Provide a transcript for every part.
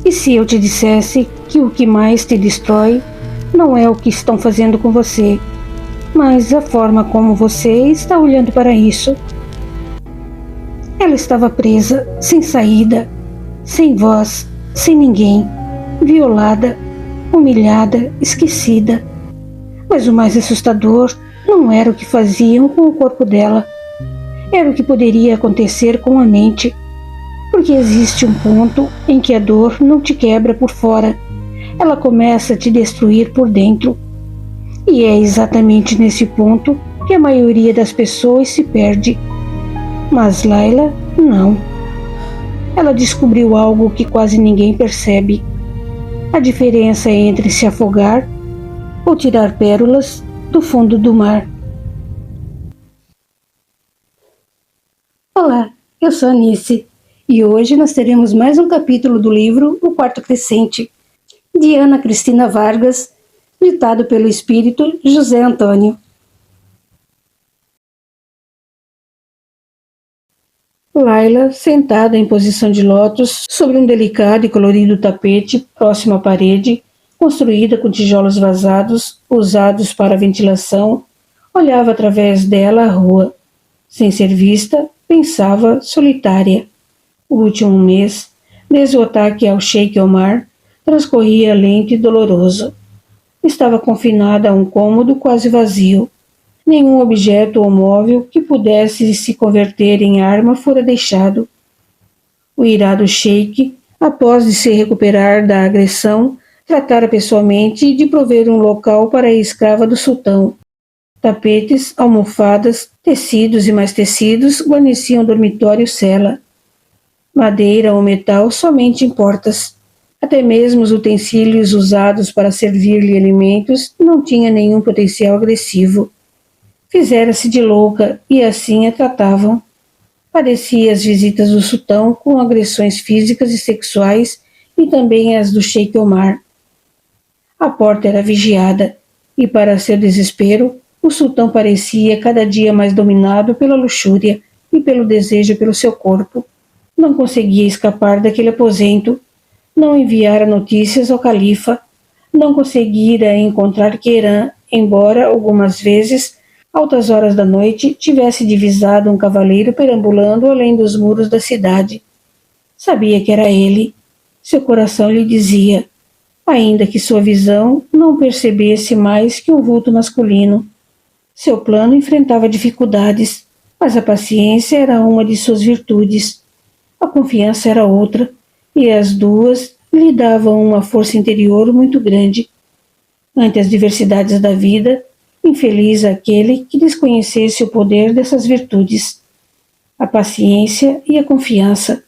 E se eu te dissesse que o que mais te destrói não é o que estão fazendo com você, mas a forma como você está olhando para isso? Ela estava presa, sem saída, sem voz, sem ninguém, violada, humilhada, esquecida. Mas o mais assustador não era o que faziam com o corpo dela, era o que poderia acontecer com a mente. Porque existe um ponto em que a dor não te quebra por fora, ela começa a te destruir por dentro. E é exatamente nesse ponto que a maioria das pessoas se perde. Mas Layla, não. Ela descobriu algo que quase ninguém percebe: a diferença entre se afogar ou tirar pérolas do fundo do mar. Olá, eu sou a Anice. E hoje nós teremos mais um capítulo do livro O Quarto Crescente, de Ana Cristina Vargas, ditado pelo espírito José Antônio. Layla, sentada em posição de lótus sobre um delicado e colorido tapete próximo à parede, construída com tijolos vazados, usados para ventilação, olhava através dela a rua. Sem ser vista, pensava solitária. O último mês, desde o ataque ao Sheik Omar, transcorria lento e doloroso. Estava confinada a um cômodo quase vazio. Nenhum objeto ou móvel que pudesse se converter em arma fora deixado. O irado Sheik, após de se recuperar da agressão, tratara pessoalmente de prover um local para a escrava do sultão. Tapetes, almofadas, tecidos e mais tecidos guarneciam o dormitório-cela. Madeira ou metal somente em portas. Até mesmo os utensílios usados para servir-lhe alimentos não tinham nenhum potencial agressivo. Fizera-se de louca e assim a tratavam. Padecia as visitas do sultão com agressões físicas e sexuais e também as do Sheik Omar. A porta era vigiada e, para seu desespero, o sultão parecia cada dia mais dominado pela luxúria e pelo desejo pelo seu corpo. Não conseguia escapar daquele aposento, não enviara notícias ao califa, não conseguira encontrar Queiran, embora algumas vezes, altas horas da noite, tivesse divisado um cavaleiro perambulando além dos muros da cidade. Sabia que era ele. Seu coração lhe dizia, ainda que sua visão não percebesse mais que um vulto masculino. Seu plano enfrentava dificuldades, mas a paciência era uma de suas virtudes. A confiança era outra, e as duas lhe davam uma força interior muito grande. Ante as diversidades da vida, infeliz aquele que desconhecesse o poder dessas virtudes, a paciência e a confiança.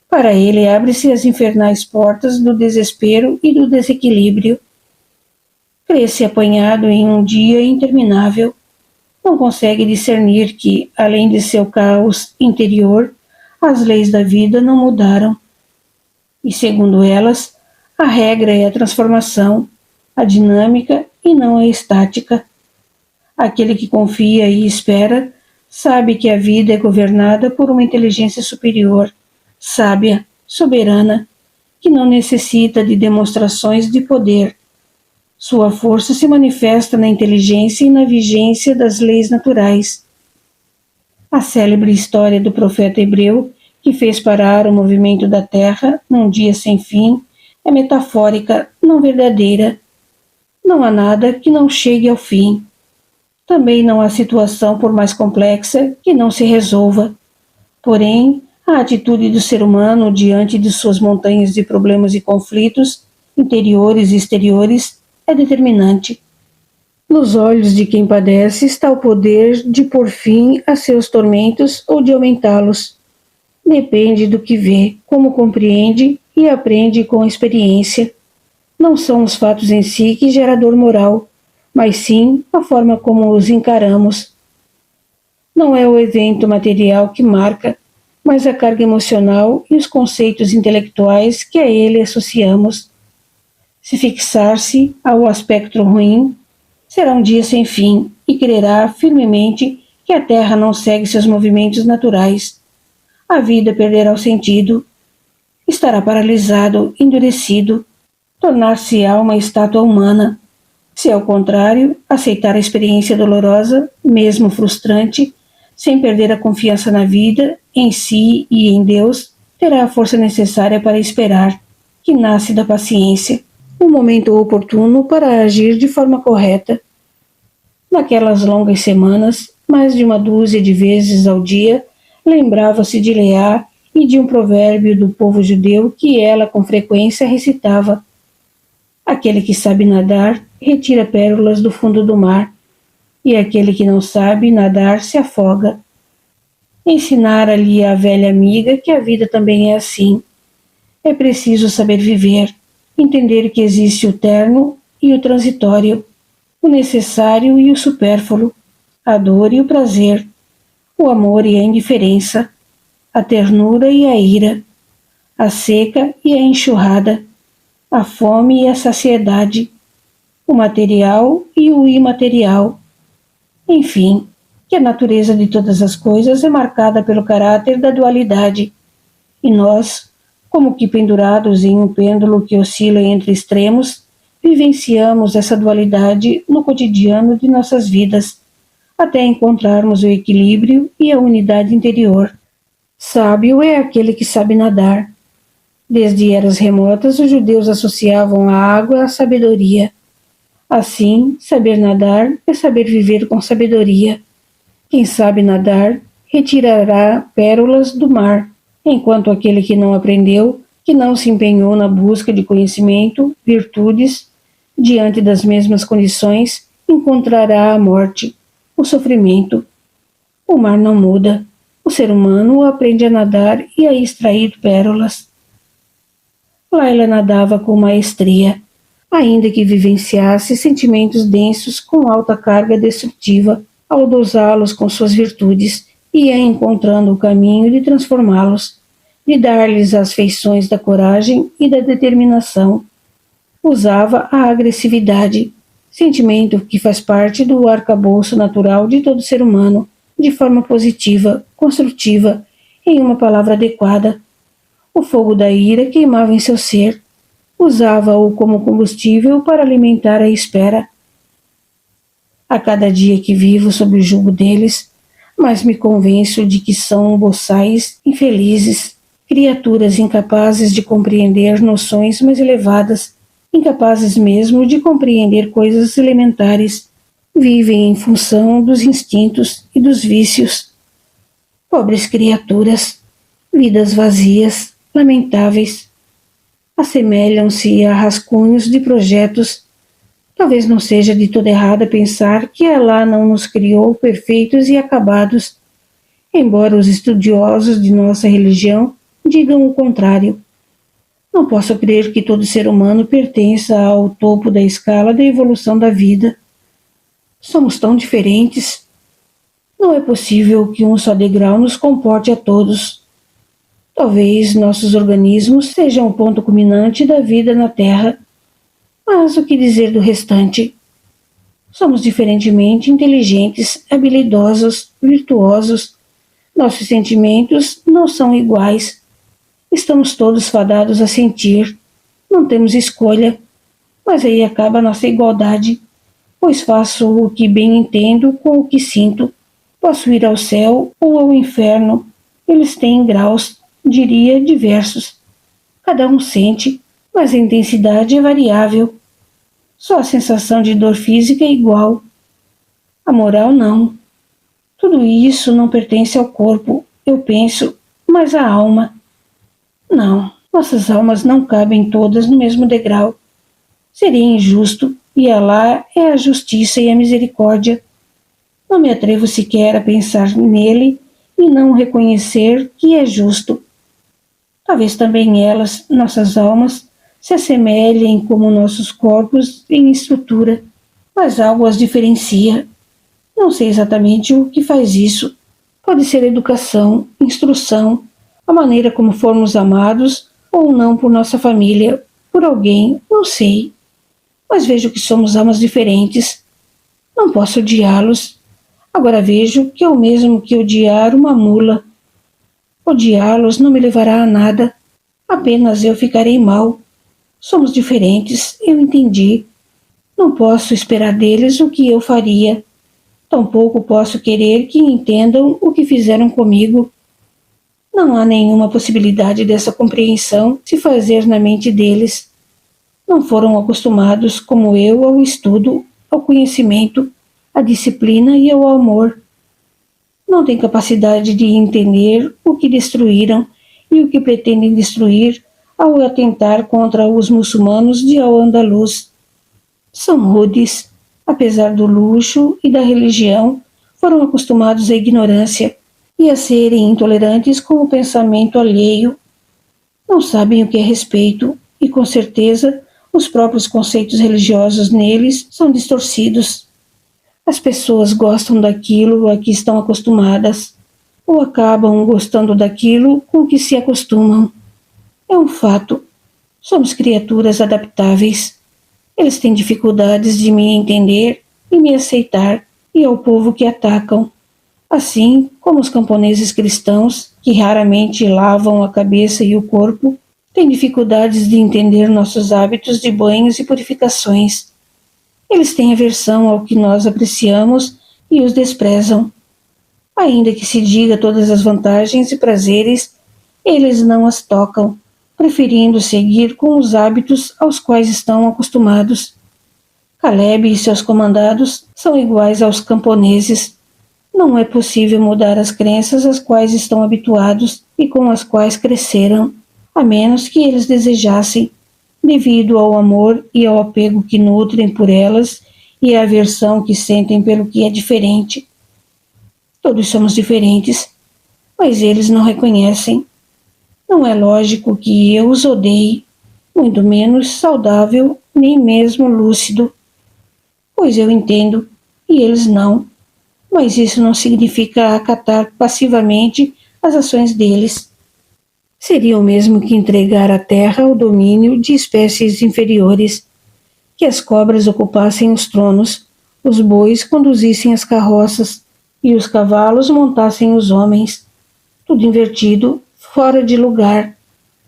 Para ele abrem-se as infernais portas do desespero e do desequilíbrio. Crê-se apanhado em um dia interminável. Não consegue discernir que, além de seu caos interior, as leis da vida não mudaram. E, segundo elas, a regra é a transformação, a dinâmica e não a estática. Aquele que confia e espera sabe que a vida é governada por uma inteligência superior, sábia, soberana, que não necessita de demonstrações de poder. Sua força se manifesta na inteligência e na vigência das leis naturais. A célebre história do profeta hebreu, que fez parar o movimento da terra num dia sem fim, é metafórica, não verdadeira. Não há nada que não chegue ao fim. Também não há situação, por mais complexa, que não se resolva. Porém, a atitude do ser humano diante de suas montanhas de problemas e conflitos, interiores e exteriores, é determinante. Nos olhos de quem padece está o poder de pôr fim a seus tormentos ou de aumentá-los. Depende do que vê, como compreende e aprende com a experiência. Não são os fatos em si que geram dor moral, mas sim a forma como os encaramos. Não é o evento material que marca, mas a carga emocional e os conceitos intelectuais que a ele associamos. Se fixar-se ao aspecto ruim, será um dia sem fim e crerá firmemente que a Terra não segue seus movimentos naturais. A vida perderá o sentido. estará paralisado, endurecido, tornar-se-á uma estátua humana. Se, ao contrário, aceitar a experiência dolorosa, mesmo frustrante, sem perder a confiança na vida, em si e em Deus, terá a força necessária para esperar, que nasce da paciência, um momento oportuno para agir de forma correta. Naquelas longas semanas, mais de uma dúzia de vezes ao dia, lembrava-se de Leá e de um provérbio do povo judeu que ela com frequência recitava: aquele que sabe nadar retira pérolas do fundo do mar, e aquele que não sabe nadar se afoga. Ensinara-lhe a velha amiga que a vida também é assim. É preciso saber viver, entender que existe o terno e o transitório, o necessário e o supérfluo, a dor e o prazer, o amor e a indiferença, a ternura e a ira, a seca e a enxurrada, a fome e a saciedade, o material e o imaterial. Enfim, que a natureza de todas as coisas é marcada pelo caráter da dualidade, e nós, como que pendurados em um pêndulo que oscila entre extremos, vivenciamos essa dualidade no cotidiano de nossas vidas, até encontrarmos o equilíbrio e a unidade interior. Sábio é aquele que sabe nadar. Desde eras remotas, os judeus associavam a água à sabedoria. Assim, saber nadar é saber viver com sabedoria. Quem sabe nadar retirará pérolas do mar, enquanto aquele que não aprendeu, que não se empenhou na busca de conhecimento, virtudes, diante das mesmas condições, encontrará a morte, o sofrimento. O mar não muda. O ser humano aprende a nadar e a extrair pérolas. Laila nadava com maestria, ainda que vivenciasse sentimentos densos com alta carga destrutiva, ao dosá-los com suas virtudes, ia encontrando o caminho de transformá-los, de dar-lhes as feições da coragem e da determinação. Usava a agressividade, sentimento que faz parte do arcabouço natural de todo ser humano, de forma positiva, construtiva, em uma palavra adequada. O fogo da ira queimava em seu ser. Usava-o como combustível para alimentar a espera. A cada dia que vivo sob o jugo deles, mais me convenço de que são boçais infelizes, criaturas incapazes de compreender noções mais elevadas, incapazes mesmo de compreender coisas elementares. Vivem em função dos instintos e dos vícios. Pobres criaturas, vidas vazias, lamentáveis, assemelham-se a rascunhos de projetos. Talvez não seja de todo errado pensar que Alá não nos criou perfeitos e acabados, embora os estudiosos de nossa religião digam o contrário. Não posso crer que todo ser humano pertença ao topo da escala da evolução da vida. Somos tão diferentes. Não é possível que um só degrau nos comporte a todos. Talvez nossos organismos sejam o ponto culminante da vida na Terra. Mas o que dizer do restante? Somos diferentemente inteligentes, habilidosos, virtuosos. Nossos sentimentos não são iguais. Estamos todos fadados a sentir. Não temos escolha. Mas aí acaba nossa igualdade, pois faço o que bem entendo com o que sinto. Posso ir ao céu ou ao inferno. Eles têm graus, diria, diversos. Cada um sente, mas a intensidade é variável. Só a sensação de dor física é igual. A moral não. Tudo isso não pertence ao corpo, eu penso, mas à alma. Não, nossas almas não cabem todas no mesmo degrau. Seria injusto, e Alá é a justiça e a misericórdia. Não me atrevo sequer a pensar nele e não reconhecer que é justo. Talvez também elas, nossas almas, se assemelhem como nossos corpos em estrutura, mas algo as diferencia. Não sei exatamente o que faz isso. Pode ser educação, instrução, a maneira como formos amados ou não por nossa família, por alguém, não sei. Mas vejo que somos almas diferentes. Não posso odiá-los. Agora vejo que é o mesmo que odiar uma mula. Odiá-los não me levará a nada. Apenas eu ficarei mal. Somos diferentes, eu entendi. Não posso esperar deles o que eu faria. Tampouco posso querer que entendam o que fizeram comigo. Não há nenhuma possibilidade dessa compreensão se fazer na mente deles. Não foram acostumados, como eu, ao estudo, ao conhecimento, à disciplina e ao amor. Não têm capacidade de entender o que destruíram e o que pretendem destruir ao atentar contra os muçulmanos de Al-Andalus. São rudes, apesar do luxo e da religião, foram acostumados à ignorância e a serem intolerantes com o pensamento alheio. Não sabem o que é respeito e, com certeza, os próprios conceitos religiosos neles são distorcidos. As pessoas gostam daquilo a que estão acostumadas, ou acabam gostando daquilo com que se acostumam. É um fato. Somos criaturas adaptáveis. Eles têm dificuldades de me entender e me aceitar, e ao povo que atacam. Assim como os camponeses cristãos, que raramente lavam a cabeça e o corpo, têm dificuldades de entender nossos hábitos de banhos e purificações. Eles têm aversão ao que nós apreciamos e os desprezam. Ainda que se diga todas as vantagens e prazeres, eles não as tocam, preferindo seguir com os hábitos aos quais estão acostumados. Caleb e seus comandados são iguais aos camponeses. Não é possível mudar as crenças às quais estão habituados e com as quais cresceram, a menos que eles desejassem, devido ao amor e ao apego que nutrem por elas e à aversão que sentem pelo que é diferente. Todos somos diferentes, mas eles não reconhecem. Não é lógico que eu os odeie, muito menos saudável, nem mesmo lúcido. Pois eu entendo, e eles não. Mas isso não significa acatar passivamente as ações deles. Seria o mesmo que entregar a terra ao domínio de espécies inferiores, que as cobras ocupassem os tronos, os bois conduzissem as carroças e os cavalos montassem os homens. Tudo invertido, fora de lugar.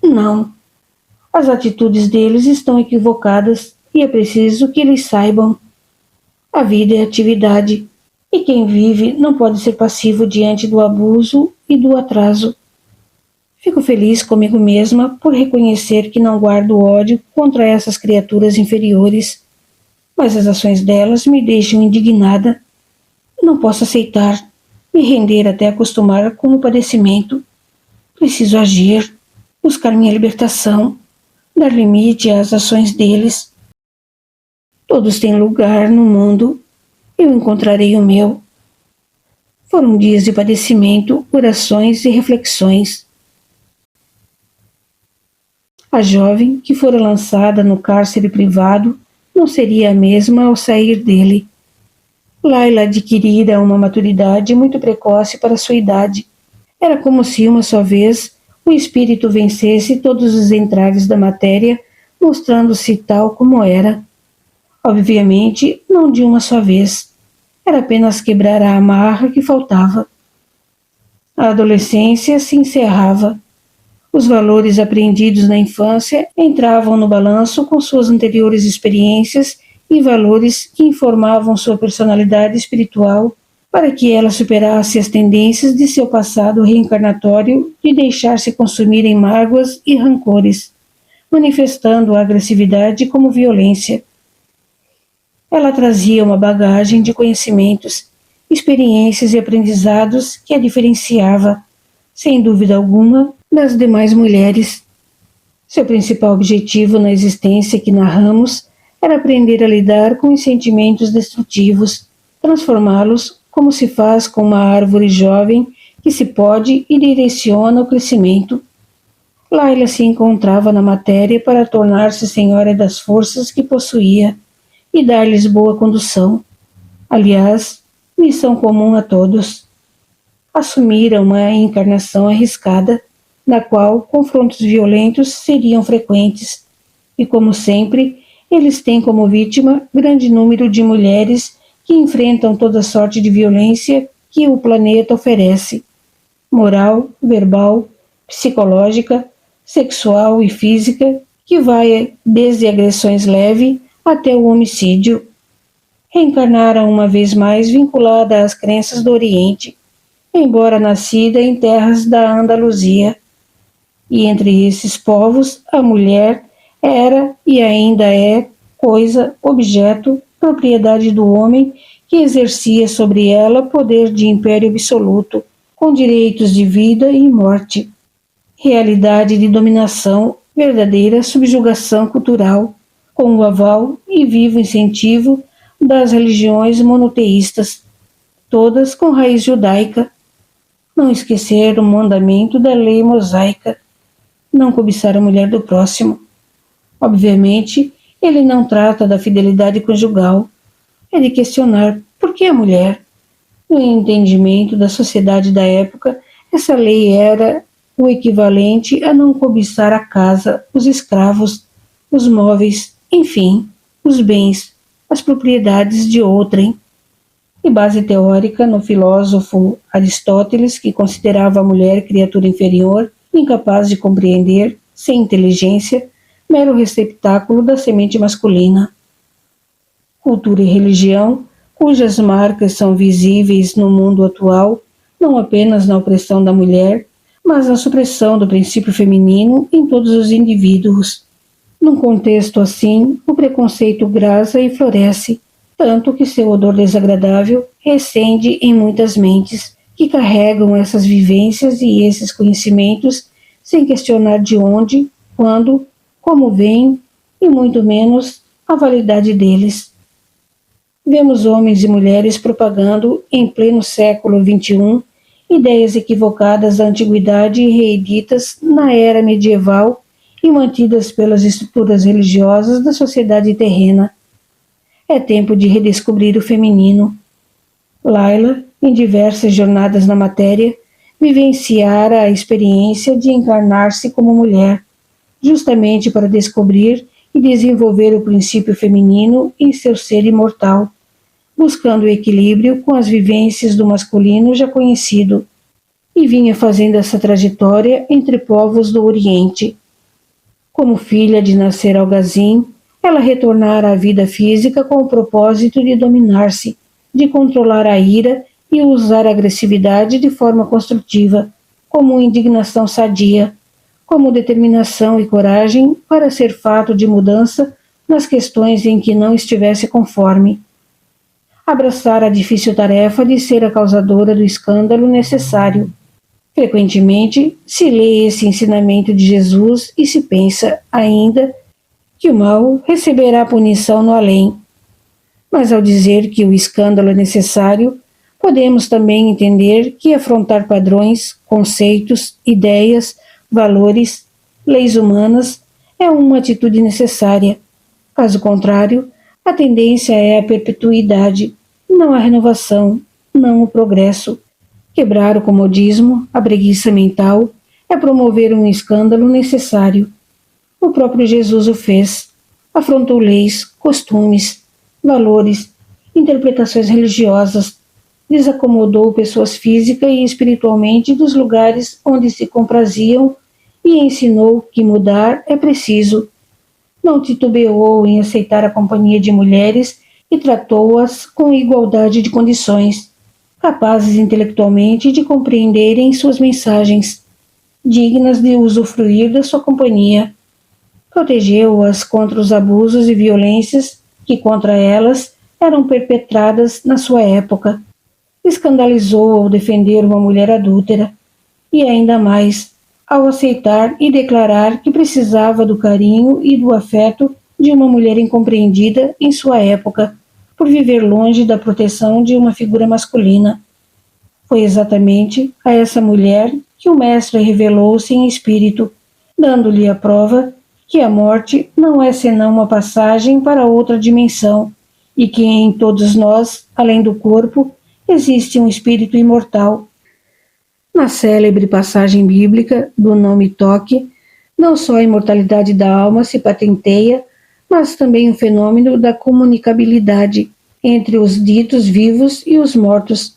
Não. As atitudes deles estão equivocadas e é preciso que eles saibam. A vida é atividade. E quem vive não pode ser passivo diante do abuso e do atraso. Fico feliz comigo mesma por reconhecer que não guardo ódio contra essas criaturas inferiores, mas as ações delas me deixam indignada. Não posso aceitar, me render até acostumar com o padecimento. Preciso agir, buscar minha libertação, dar limite às ações deles. Todos têm lugar no mundo. Eu encontrarei o meu. Foram dias de padecimento, orações e reflexões. A jovem que fora lançada no cárcere privado não seria a mesma ao sair dele. Laila adquirira uma maturidade muito precoce para sua idade. Era como se uma só vez o espírito vencesse todos os entraves da matéria, mostrando-se tal como era. Obviamente, não de uma só vez. Era apenas quebrar a amarra que faltava. A adolescência se encerrava. Os valores aprendidos na infância entravam no balanço com suas anteriores experiências e valores que informavam sua personalidade espiritual para que ela superasse as tendências de seu passado reencarnatório de deixar-se consumir em mágoas e rancores, manifestando a agressividade como violência. Ela trazia uma bagagem de conhecimentos, experiências e aprendizados que a diferenciava, sem dúvida alguma, das demais mulheres. Seu principal objetivo na existência que narramos era aprender a lidar com os sentimentos destrutivos, transformá-los como se faz com uma árvore jovem que se pode e direciona o crescimento. Laila se encontrava na matéria para tornar-se senhora das forças que possuía e dar-lhes boa condução. Aliás, missão comum a todos. Assumira uma encarnação arriscada, na qual confrontos violentos seriam frequentes, e como sempre, eles têm como vítima grande número de mulheres que enfrentam toda sorte de violência que o planeta oferece, moral, verbal, psicológica, sexual e física que vai desde agressões leves até o homicídio. Reencarnara uma vez mais vinculada às crenças do Oriente, embora nascida em terras da Andaluzia. E entre esses povos, a mulher era e ainda é coisa, objeto, propriedade do homem que exercia sobre ela poder de império absoluto, com direitos de vida e morte, realidade de dominação, verdadeira subjugação cultural, com o aval e vivo incentivo das religiões monoteístas, todas com raiz judaica. Não esquecer o mandamento da lei mosaica, não cobiçar a mulher do próximo. Obviamente, ele não trata da fidelidade conjugal, é de questionar por que a mulher. No entendimento da sociedade da época, essa lei era o equivalente a não cobiçar a casa, os escravos, os móveis, enfim, os bens, as propriedades de outrem. E base teórica no filósofo Aristóteles, que considerava a mulher criatura inferior, incapaz de compreender, sem inteligência, mero receptáculo da semente masculina. Cultura e religião, cujas marcas são visíveis no mundo atual, não apenas na opressão da mulher, mas na supressão do princípio feminino em todos os indivíduos. Num contexto assim, o preconceito grasa e floresce, tanto que seu odor desagradável recende em muitas mentes que carregam essas vivências e esses conhecimentos sem questionar de onde, quando, como vêm e muito menos a validade deles. Vemos homens e mulheres propagando, em pleno século XXI, ideias equivocadas da antiguidade e reeditas na era medieval e mantidas pelas estruturas religiosas da sociedade terrena. É tempo de redescobrir o feminino. Laila, em diversas jornadas na matéria, vivenciara a experiência de encarnar-se como mulher, justamente para descobrir e desenvolver o princípio feminino em seu ser imortal, buscando o equilíbrio com as vivências do masculino já conhecido, e vinha fazendo essa trajetória entre povos do Oriente. Como filha de Nasser Al-Ghazin, ela retornara à vida física com o propósito de dominar-se, de controlar a ira e usar a agressividade de forma construtiva, como indignação sadia, como determinação e coragem para ser fato de mudança nas questões em que não estivesse conforme. Abraçar a difícil tarefa de ser a causadora do escândalo necessário. Frequentemente se lê esse ensinamento de Jesus e se pensa ainda que o mal receberá punição no além. Mas ao dizer que o escândalo é necessário, podemos também entender que afrontar padrões, conceitos, ideias, valores, leis humanas é uma atitude necessária. Caso contrário, a tendência é a perpetuidade, não a renovação, não o progresso. Quebrar o comodismo, a preguiça mental, é promover um escândalo necessário. O próprio Jesus o fez. Afrontou leis, costumes, valores, interpretações religiosas, desacomodou pessoas física e espiritualmente dos lugares onde se compraziam e ensinou que mudar é preciso. Não titubeou em aceitar a companhia de mulheres e tratou-as com igualdade de condições, capazes intelectualmente de compreenderem suas mensagens, dignas de usufruir da sua companhia. Protegeu-as contra os abusos e violências que contra elas eram perpetradas na sua época. Escandalizou ao defender uma mulher adúltera, e ainda mais, ao aceitar e declarar que precisava do carinho e do afeto de uma mulher incompreendida em sua época, por viver longe da proteção de uma figura masculina. Foi exatamente a essa mulher que o mestre revelou-se em espírito, dando-lhe a prova que a morte não é senão uma passagem para outra dimensão e que em todos nós, além do corpo, existe um espírito imortal. Na célebre passagem bíblica do Não me toque, não só a imortalidade da alma se patenteia, mas também o fenômeno da comunicabilidade entre os ditos vivos e os mortos,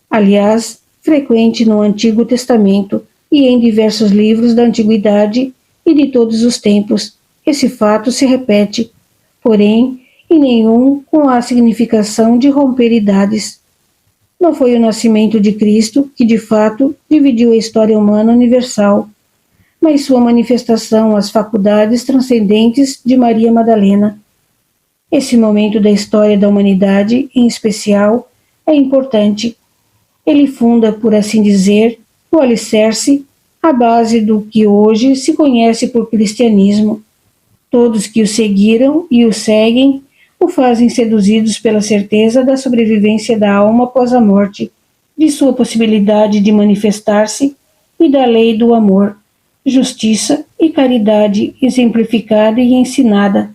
aliás, frequente no Antigo Testamento e em diversos livros da Antiguidade e de todos os tempos. Esse fato se repete, porém, em nenhum com a significação de romper idades. Não foi o nascimento de Cristo que, de fato, dividiu a história humana universal, mas sua manifestação às faculdades transcendentes de Maria Madalena. Esse momento da história da humanidade, em especial, é importante. Ele funda, por assim dizer, o alicerce, a base do que hoje se conhece por cristianismo. Todos que o seguiram e o seguem o fazem seduzidos pela certeza da sobrevivência da alma após a morte, de sua possibilidade de manifestar-se e da lei do amor, justiça e caridade exemplificada e ensinada.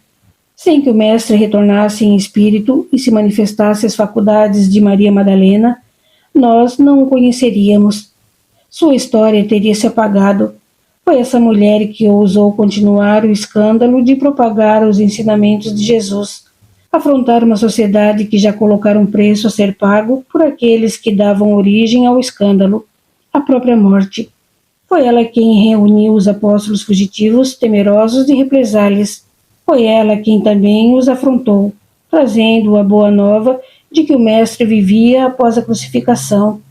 Sem que o Mestre retornasse em espírito e se manifestasse as faculdades de Maria Madalena, nós não o conheceríamos. Sua história teria se apagado. Foi essa mulher que ousou continuar o escândalo de propagar os ensinamentos de Jesus, afrontar uma sociedade que já colocara um preço a ser pago por aqueles que davam origem ao escândalo, a própria morte. Foi ela quem reuniu os apóstolos fugitivos, temerosos de represálias. Foi ela quem também os afrontou, trazendo a boa nova de que o Mestre vivia após a crucificação.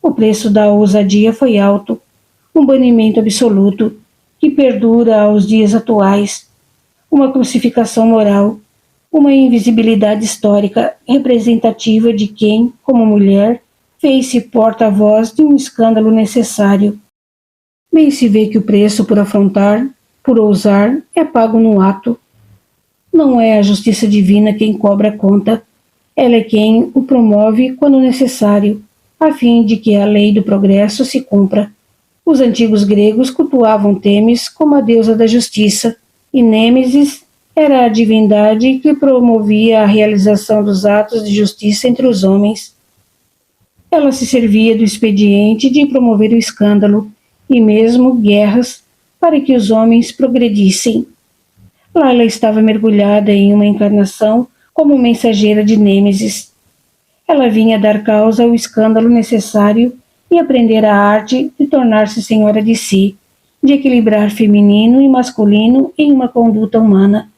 O preço da ousadia foi alto, um banimento absoluto, que perdura aos dias atuais, uma crucificação moral, uma invisibilidade histórica representativa de quem, como mulher, fez-se porta-voz de um escândalo necessário. Bem se vê que o preço por afrontar, por ousar, é pago no ato. Não é a justiça divina quem cobra a conta, ela é quem o promove quando necessário, a fim de que a lei do progresso se cumpra. Os antigos gregos cultuavam Temis como a deusa da justiça, e Nêmesis era a divindade que promovia a realização dos atos de justiça entre os homens. Ela se servia do expediente de promover o escândalo, e mesmo guerras, para que os homens progredissem. Laila estava mergulhada em uma encarnação como mensageira de Nêmesis. Ela vinha dar causa ao escândalo necessário e aprender a arte de tornar-se senhora de si, de equilibrar feminino e masculino em uma conduta humana.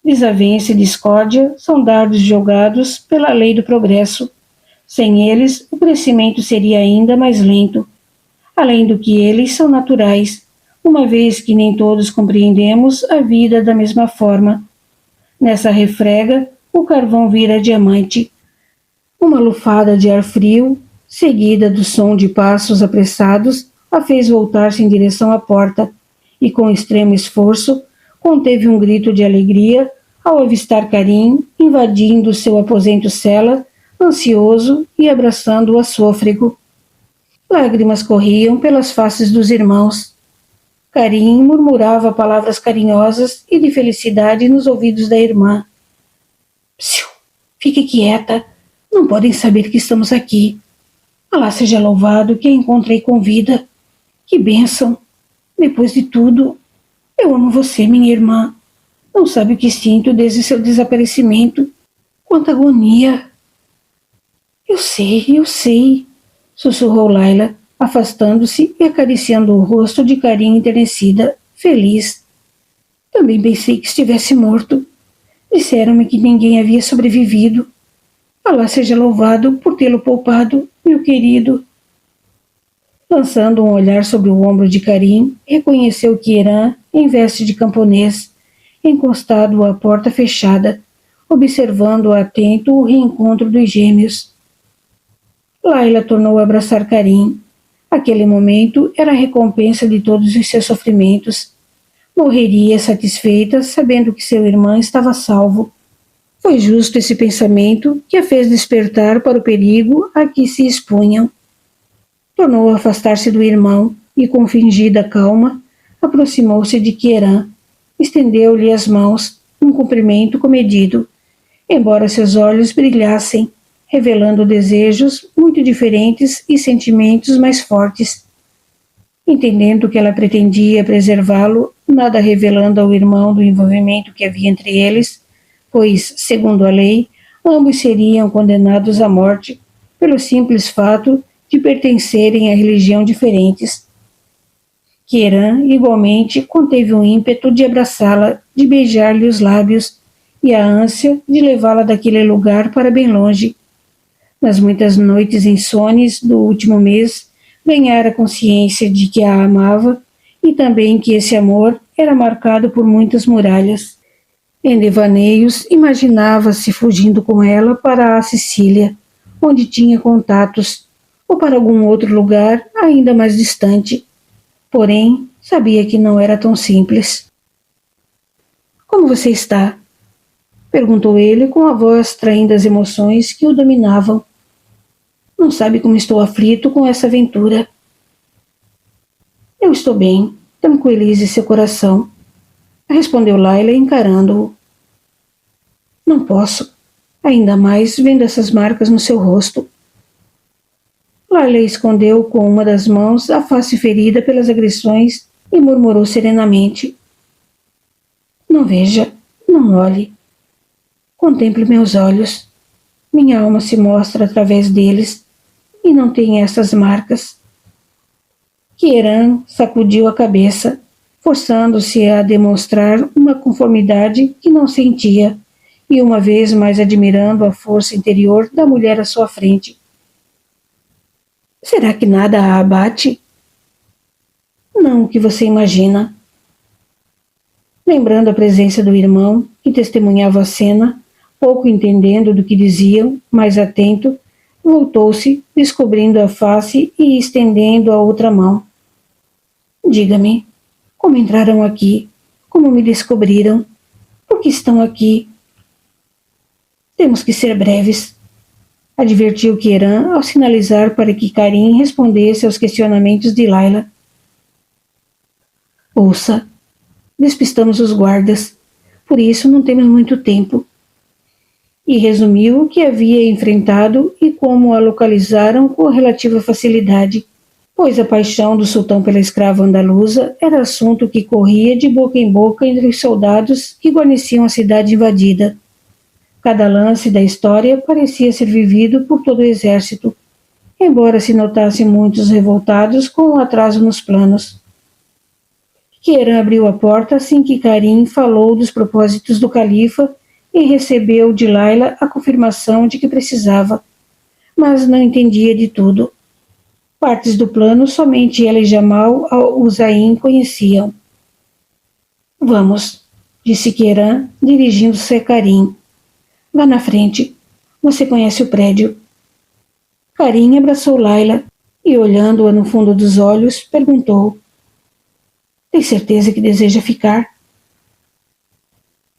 Desavença e discórdia são dardos jogados pela lei do progresso. Sem eles, o crescimento seria ainda mais lento. Além do que eles são naturais, uma vez que nem todos compreendemos a vida da mesma forma. Nessa refrega, o carvão vira diamante. Uma lufada de ar frio, seguida do som de passos apressados, a fez voltar-se em direção à porta, e com extremo esforço, conteve um grito de alegria ao avistar Karim invadindo seu aposento-cela, ansioso e abraçando-o a sôfrego. Lágrimas corriam pelas faces dos irmãos. Karim murmurava palavras carinhosas e de felicidade nos ouvidos da irmã. Psiu, fique quieta, não podem saber que estamos aqui. Alá seja louvado que a encontrei com vida. Que bênção! Depois de tudo, eu amo você, minha irmã. Não sabe o que sinto desde seu desaparecimento. Quanta agonia! Eu sei, sussurrou Laila, afastando-se e acariciando o rosto de Karim enternecida, feliz. Também pensei que estivesse morto. Disseram-me que ninguém havia sobrevivido. Alá seja louvado por tê-lo poupado, meu querido. Lançando um olhar sobre o ombro de Karim, reconheceu Kieran em veste de camponês, encostado à porta fechada, observando atento o reencontro dos gêmeos. Laila tornou a abraçar Karim. Aquele momento era a recompensa de todos os seus sofrimentos. Morreria satisfeita, sabendo que seu irmão estava salvo. Foi justo esse pensamento que a fez despertar para o perigo a que se expunham. Tornou a afastar-se do irmão e, com fingida calma, aproximou-se de Kieran. Estendeu-lhe as mãos, um cumprimento comedido, embora seus olhos brilhassem, revelando desejos muito diferentes e sentimentos mais fortes. Entendendo que ela pretendia preservá-lo, nada revelando ao irmão do envolvimento que havia entre eles, pois, segundo a lei, ambos seriam condenados à morte pelo simples fato de pertencerem a religião diferentes. Kieran, igualmente, conteve o ímpeto de abraçá-la, de beijar-lhe os lábios e a ânsia de levá-la daquele lugar para bem longe. Nas muitas noites insones do último mês, ganhara consciência de que a amava e também que esse amor era marcado por muitas muralhas. Em devaneios, imaginava-se fugindo com ela para a Sicília, onde tinha contatos, ou para algum outro lugar ainda mais distante. Porém, sabia que não era tão simples. Como você está? Perguntou ele com a voz traindo as emoções que o dominavam. Não sabe como estou aflito com essa aventura. Eu estou bem, tranquilize seu coração, respondeu Laila encarando-o. Não posso, ainda mais vendo essas marcas no seu rosto. Laila escondeu com uma das mãos a face ferida pelas agressões e murmurou serenamente. Não veja, não olhe. Contemple meus olhos. Minha alma se mostra através deles e não tem essas marcas. Kieran sacudiu a cabeça, forçando-se a demonstrar uma conformidade que não sentia e uma vez mais admirando a força interior da mulher à sua frente. Será que nada a abate? Não o que você imagina. Lembrando a presença do irmão, que testemunhava a cena, pouco entendendo do que diziam, mas atento, voltou-se, descobrindo a face e estendendo a outra mão. Diga-me, como entraram aqui? Como me descobriram? Por que estão aqui? Temos que ser breves, advertiu Kieran ao sinalizar para que Karin respondesse aos questionamentos de Laila. Ouça, despistamos os guardas, por isso não temos muito tempo. E resumiu o que havia enfrentado e como a localizaram com relativa facilidade, pois a paixão do sultão pela escrava andaluza era assunto que corria de boca em boca entre os soldados que guarneciam a cidade invadida. Cada lance da história parecia ser vivido por todo o exército, embora se notasse muitos revoltados com o atraso nos planos. Kieran abriu a porta assim que Karin falou dos propósitos do califa e recebeu de Laila a confirmação de que precisava, mas não entendia de tudo. Partes do plano somente ela e Jamal al-Hussein conheciam. Vamos, disse Kieran, dirigindo-se a Karin. Vá na frente. Você conhece o prédio. Karin abraçou Laila e, olhando-a no fundo dos olhos, perguntou. Tem certeza que deseja ficar?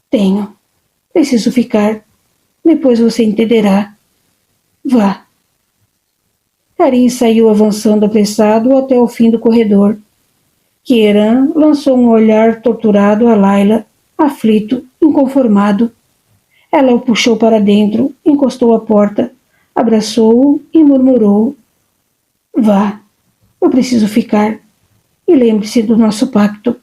Tenho. Preciso ficar. Depois você entenderá. Vá. Karin saiu avançando apressado até o fim do corredor. Kieran lançou um olhar torturado a Laila, aflito, inconformado. Ela o puxou para dentro, encostou à porta, abraçou-o e murmurou. Vá, eu preciso ficar. E lembre-se do nosso pacto.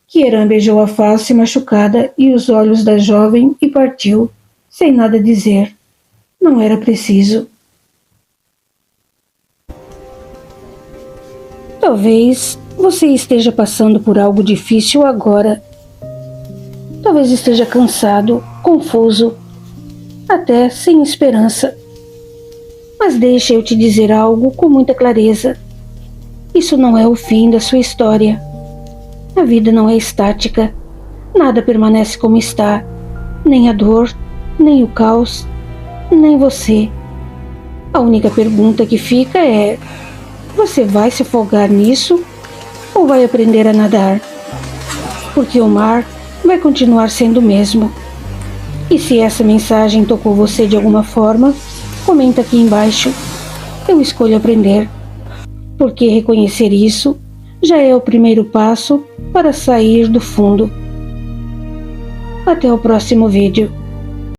Kieran beijou a face machucada e os olhos da jovem e partiu, sem nada dizer. Não era preciso. Talvez você esteja passando por algo difícil agora. Talvez esteja cansado, confuso, até sem esperança. Mas deixa eu te dizer algo com muita clareza. Isso não é o fim da sua história. A vida não é estática. Nada permanece como está. Nem a dor, nem o caos, nem você. A única pergunta que fica é: você vai se afogar nisso ou vai aprender a nadar? Porque o mar vai continuar sendo o mesmo. E se essa mensagem tocou você de alguma forma, comenta aqui embaixo. Eu escolho aprender. Porque reconhecer isso já é o primeiro passo para sair do fundo. Até o próximo vídeo.